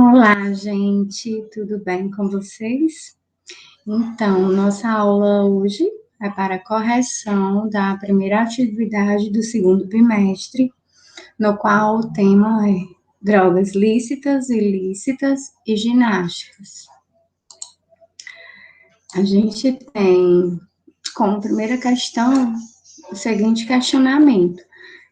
Olá, gente, tudo bem com vocês? Então, nossa aula hoje é para a correção da primeira atividade do segundo bimestre, no qual o tema é drogas lícitas, ilícitas e ginásticas. A gente tem como primeira questão o seguinte questionamento.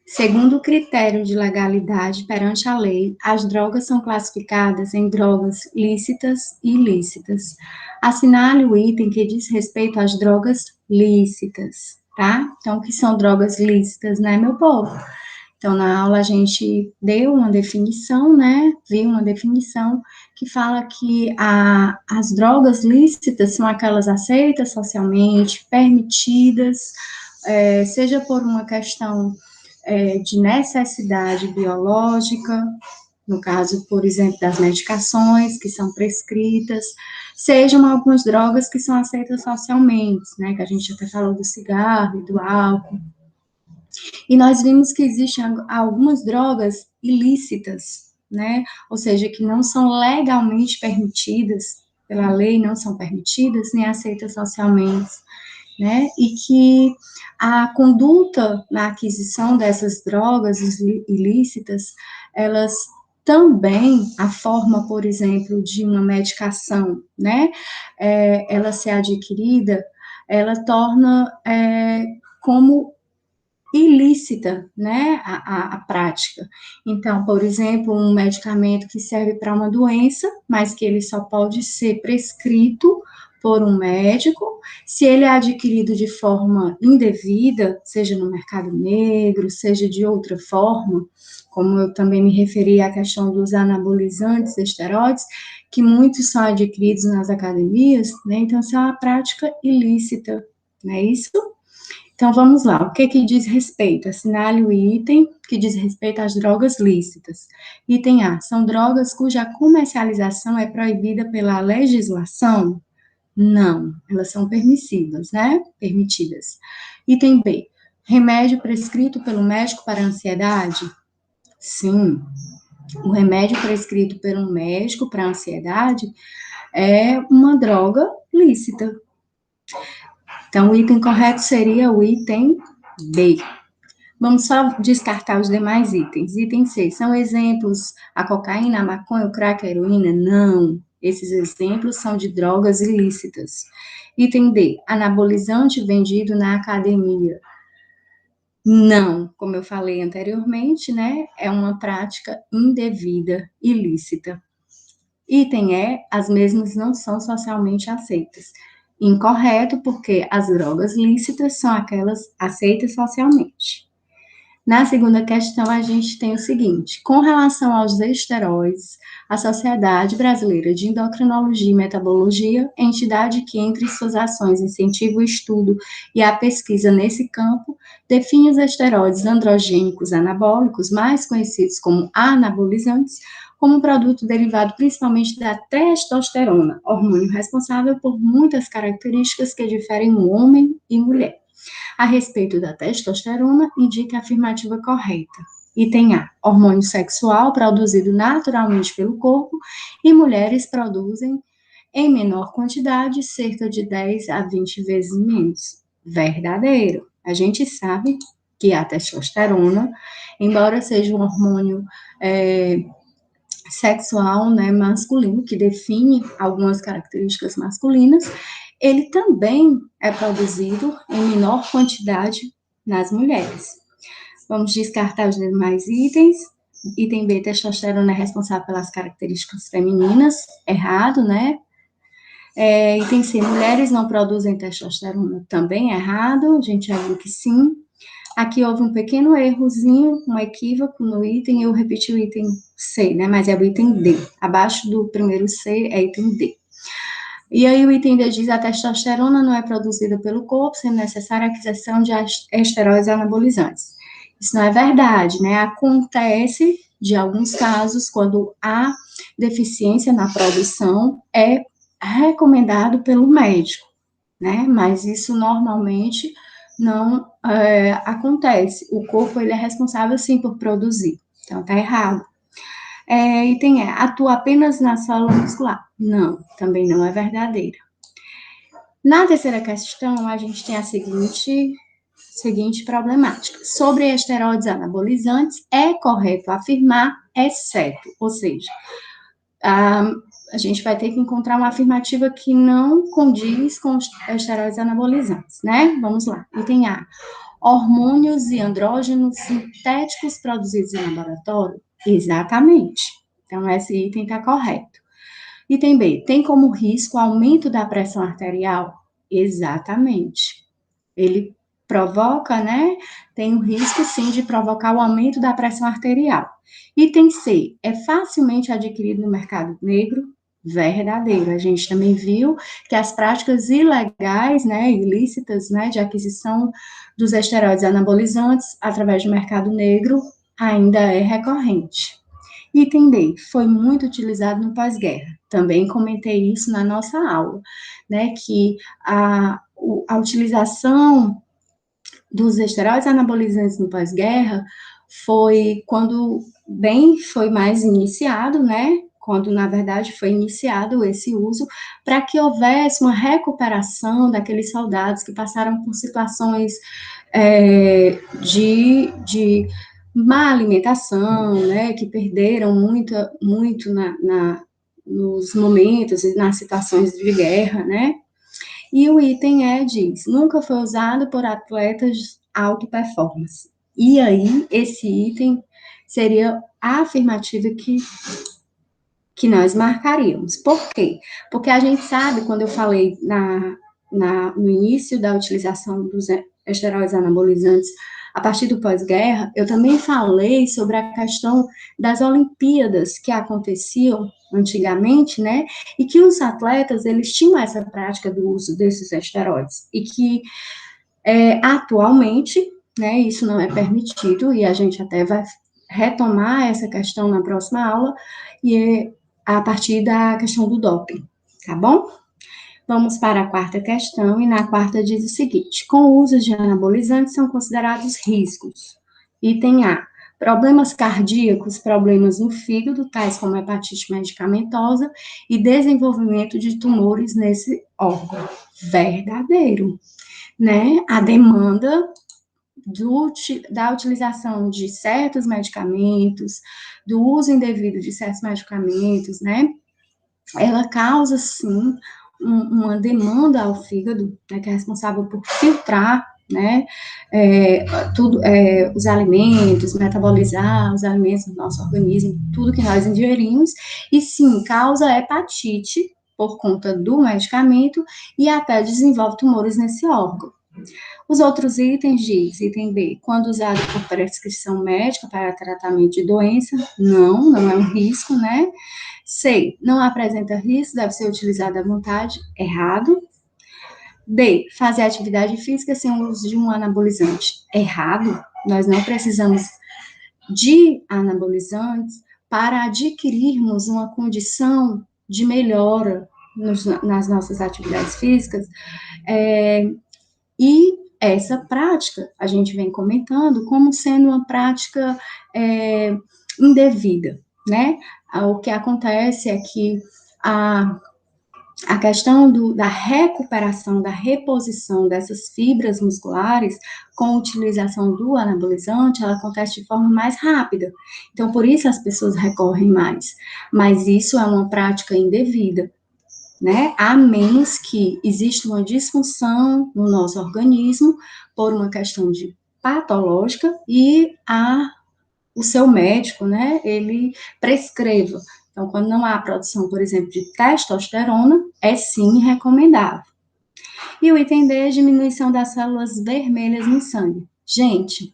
Segundo o critério de legalidade perante a lei, as drogas são classificadas em drogas lícitas e ilícitas. Assinale o item que diz respeito às drogas lícitas, tá? Então, o que são drogas lícitas, né, meu povo? Então, na aula a gente deu uma definição, né? Viu uma definição que fala que as drogas lícitas são aquelas aceitas socialmente, permitidas, seja por uma questão de necessidade biológica, no caso, por exemplo, das medicações que são prescritas, sejam algumas drogas que são aceitas socialmente, né, que a gente até falou do cigarro e do álcool. E nós vimos que existem algumas drogas ilícitas, né, ou seja, que não são legalmente permitidas pela lei, não são permitidas nem aceitas socialmente, né, e que a conduta na aquisição dessas drogas ilícitas, elas também, a forma, por exemplo, de uma medicação, né, ela ser adquirida, ela torna como ilícita, né, a prática. Então, por exemplo, um medicamento que serve para uma doença, mas que ele só pode ser prescrito por um médico, se ele é adquirido de forma indevida, seja no mercado negro, seja de outra forma, como eu também me referi à questão dos anabolizantes, esteroides, que muitos são adquiridos nas academias, né, então isso é uma prática ilícita, não é isso? Então, vamos lá. O que diz respeito? Assinale o item que diz respeito às drogas lícitas. Item A. São drogas cuja comercialização é proibida pela legislação? Não. Elas são permissivas, né? Permitidas. Item B. Remédio prescrito pelo médico para ansiedade? Sim. O remédio prescrito pelo médico para ansiedade é uma droga lícita. Então, o item correto seria o item B. Vamos só descartar os demais itens. Item C, são exemplos a cocaína, a maconha, o crack, a heroína? Não. Esses exemplos são de drogas ilícitas. Item D, anabolizante vendido na academia? Não. Como eu falei anteriormente, né? É uma prática indevida, ilícita. Item E, as mesmas não são socialmente aceitas. Incorreto, porque as drogas lícitas são aquelas aceitas socialmente. Na segunda questão, a gente tem o seguinte: com relação aos esteroides, a Sociedade Brasileira de Endocrinologia e Metabologia, entidade que, entre suas ações, incentiva o estudo e a pesquisa nesse campo, define os esteroides androgênicos anabólicos, mais conhecidos como anabolizantes, como um produto derivado principalmente da testosterona, hormônio responsável por muitas características que diferem no homem e mulher. A respeito da testosterona, indique a afirmativa correta. Item A, hormônio sexual produzido naturalmente pelo corpo e mulheres produzem em menor quantidade, cerca de 10 a 20 vezes menos. Verdadeiro. A gente sabe que a testosterona, embora seja um hormônio sexual, né, masculino, que define algumas características masculinas, ele também é produzido em menor quantidade nas mulheres. Vamos descartar os demais itens. Item B, testosterona é responsável pelas características femininas. Errado, né? Item C, mulheres não produzem testosterona. Também errado. A gente já viu que sim. Aqui houve um pequeno errozinho, um equívoco no item, eu repeti o item C, né? Mas é o item D. Abaixo do primeiro C é item D. E aí o item D diz: a testosterona não é produzida pelo corpo, sendo necessária a aquisição de esteroides anabolizantes. Isso não é verdade, né? Acontece, de alguns casos, quando há deficiência na produção, é recomendado pelo médico, né? Mas isso normalmente não acontece. O corpo, ele é responsável, sim, por produzir. Então, tá errado. Item E, atua apenas na célula muscular. Não, também não é verdadeira. Na terceira questão, a gente tem a seguinte problemática. Sobre esteroides anabolizantes, é correto afirmar, exceto, ou seja, a gente vai ter que encontrar uma afirmativa que não condiz com os esteroides anabolizantes, né? Vamos lá. Item A. Hormônios e andrógenos sintéticos produzidos em laboratório? Exatamente. Então, esse item está correto. Item B. Tem como risco o aumento da pressão arterial? Exatamente. Ele provoca, né? Tem o risco, sim, de provocar o aumento da pressão arterial. Item C. É facilmente adquirido no mercado negro? Verdadeiro. A gente também viu que as práticas ilegais, né, ilícitas, né, de aquisição dos esteroides anabolizantes através do mercado negro ainda é recorrente. Item D, foi muito utilizado no pós-guerra. Também comentei isso na nossa aula, né, que a utilização dos esteroides anabolizantes no pós-guerra foi quando bem foi mais iniciado, né, quando na verdade foi iniciado esse uso, para que houvesse uma recuperação daqueles soldados que passaram por situações de má alimentação, né, que perderam muito nos momentos e nas situações de guerra, né, e o item E diz, nunca foi usado por atletas alto performance. E aí, esse item seria a afirmativa que nós marcaríamos. Por quê? Porque a gente sabe, quando eu falei no início da utilização dos esteroides anabolizantes a partir do pós-guerra, eu também falei sobre a questão das Olimpíadas que aconteciam antigamente, né, e que os atletas, eles tinham essa prática do uso desses esteroides, e que atualmente, né, isso não é permitido, e a gente até vai retomar essa questão na próxima aula, e a partir da questão do doping, tá bom? Vamos para a quarta questão, e na quarta diz o seguinte, com o uso de anabolizantes são considerados riscos. Item A, problemas cardíacos, problemas no fígado, tais como hepatite medicamentosa e desenvolvimento de tumores nesse órgão. Verdadeiro, né? A demanda da utilização de certos medicamentos, do uso indevido de certos medicamentos, né? Ela causa, sim, uma demanda ao fígado, né, que é responsável por filtrar, né, os alimentos, metabolizar os alimentos do nosso organismo, tudo que nós ingerimos, e sim, causa hepatite por conta do medicamento e até desenvolve tumores nesse órgão. Os outros itens diz, item B, quando usado por prescrição médica para tratamento de doença, não é um risco, né? C, não apresenta risco, deve ser utilizado à vontade, errado. D, fazer atividade física sem o uso de um anabolizante, errado. Nós não precisamos de anabolizantes para adquirirmos uma condição de melhora nas nossas atividades físicas, e essa prática, a gente vem comentando como sendo uma prática indevida, né? O que acontece é que a questão da recuperação, da reposição dessas fibras musculares com a utilização do anabolizante, ela acontece de forma mais rápida. Então, por isso as pessoas recorrem mais. Mas isso é uma prática indevida, né? A menos que exista uma disfunção no nosso organismo por uma questão de patológica e o seu médico, né, ele prescreva. Então, quando não há produção, por exemplo, de testosterona, é sim recomendável. E o item D é diminuição das células vermelhas no sangue. Gente,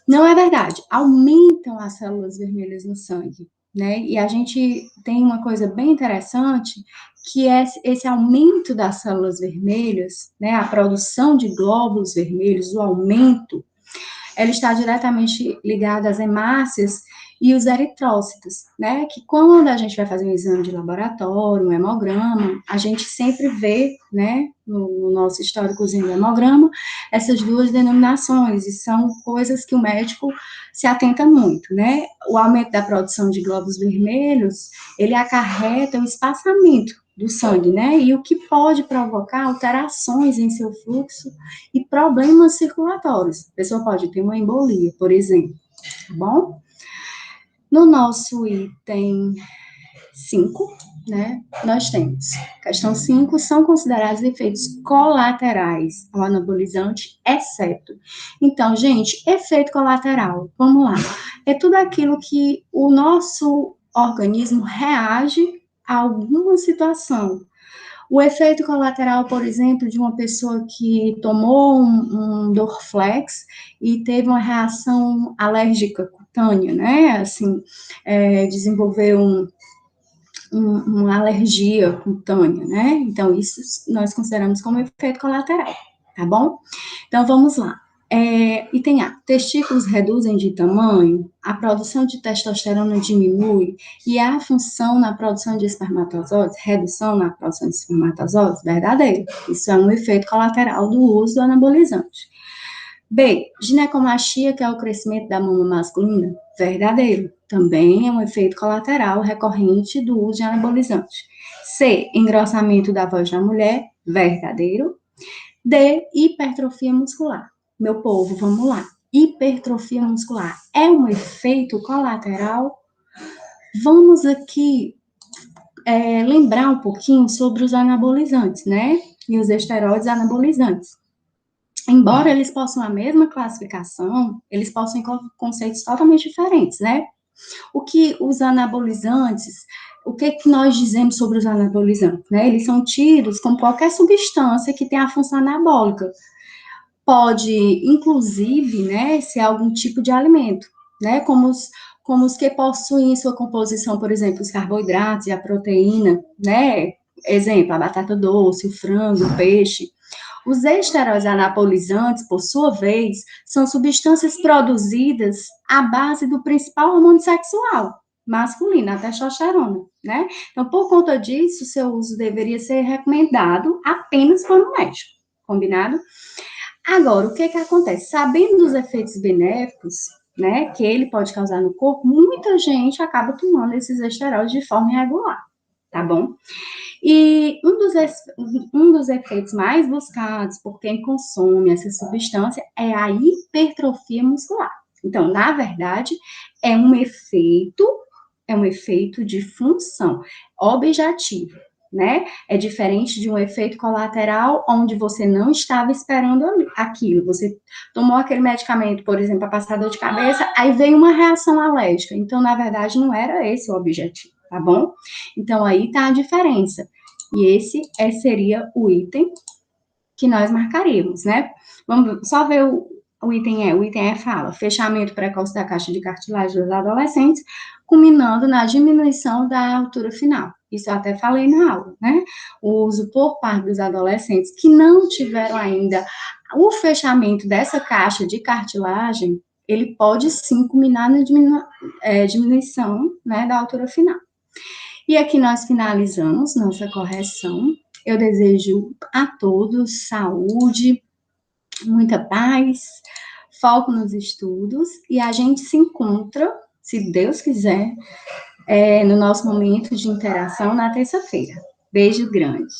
não é verdade. Aumentam as células vermelhas no sangue, né? E a gente tem uma coisa bem interessante, que é esse aumento das células vermelhas, né? A produção de glóbulos vermelhos, o aumento, ela está diretamente ligada às hemácias e os eritrócitos, né? Que quando a gente vai fazer um exame de laboratório, um hemograma, a gente sempre vê, né, no nosso históricozinho do hemograma, essas duas denominações, e são coisas que o médico se atenta muito, né? O aumento da produção de glóbulos vermelhos, ele acarreta o espaçamento do sangue, né? E o que pode provocar alterações em seu fluxo e problemas circulatórios. A pessoa pode ter uma embolia, por exemplo, tá bom? No nosso item 5, né, nós temos, questão 5, são considerados efeitos colaterais ao anabolizante, exceto. Então, gente, efeito colateral, vamos lá, é tudo aquilo que o nosso organismo reage a alguma situação. O efeito colateral, por exemplo, de uma pessoa que tomou um Dorflex e teve uma reação alérgica cutânea, né? Assim, desenvolveu uma alergia cutânea, né? Então, isso nós consideramos como efeito colateral, tá bom? Então, vamos lá. Item A, testículos reduzem de tamanho, a produção de testosterona diminui e há função na produção de espermatozoides, redução na produção de espermatozoides, verdadeiro. Isso é um efeito colateral do uso do anabolizante. B, ginecomastia, que é o crescimento da mama masculina, verdadeiro. Também é um efeito colateral recorrente do uso de anabolizante. C, engrossamento da voz da mulher, verdadeiro. D, hipertrofia muscular. Meu povo, vamos lá. Hipertrofia muscular é um efeito colateral? Vamos aqui lembrar um pouquinho sobre os anabolizantes, né? E os esteroides anabolizantes. Embora eles possam a mesma classificação, eles possuem conceitos totalmente diferentes, né? O que os anabolizantes, o que nós dizemos sobre os anabolizantes, né? Eles são tidos como qualquer substância que tem a função anabólica. Pode, inclusive, né, ser algum tipo de alimento, né? Como os que possuem em sua composição, por exemplo, os carboidratos e a proteína, né? Exemplo, a batata doce, o frango, o peixe. Os esteroides anabolizantes, por sua vez, são substâncias produzidas à base do principal hormônio sexual masculino, a testosterona, né? Então, por conta disso, seu uso deveria ser recomendado apenas por um médico, combinado? Agora, o que acontece? Sabendo dos efeitos benéficos, né, que ele pode causar no corpo, muita gente acaba tomando esses esteroides de forma irregular, tá bom? E um dos efeitos mais buscados por quem consome essa substância é a hipertrofia muscular. Então, na verdade, é um efeito de função objetiva, né? É diferente de um efeito colateral onde você não estava esperando aquilo. Você tomou aquele medicamento, por exemplo, para passar dor de cabeça, aí veio uma reação alérgica. Então, na verdade, não era esse o objetivo, tá bom? Então, aí tá a diferença. E esse seria o item que nós marcaríamos, né? Vamos só ver o item E. O item E fala fechamento precoce da caixa de cartilagem dos adolescentes, culminando na diminuição da altura final. Isso eu até falei na aula, né? O uso por parte dos adolescentes que não tiveram ainda o fechamento dessa caixa de cartilagem, ele pode sim culminar na diminuição, né, da altura final. E aqui nós finalizamos nossa correção. Eu desejo a todos saúde, muita paz, foco nos estudos e a gente se encontra, se Deus quiser, no nosso momento de interação na terça-feira. Beijo grande.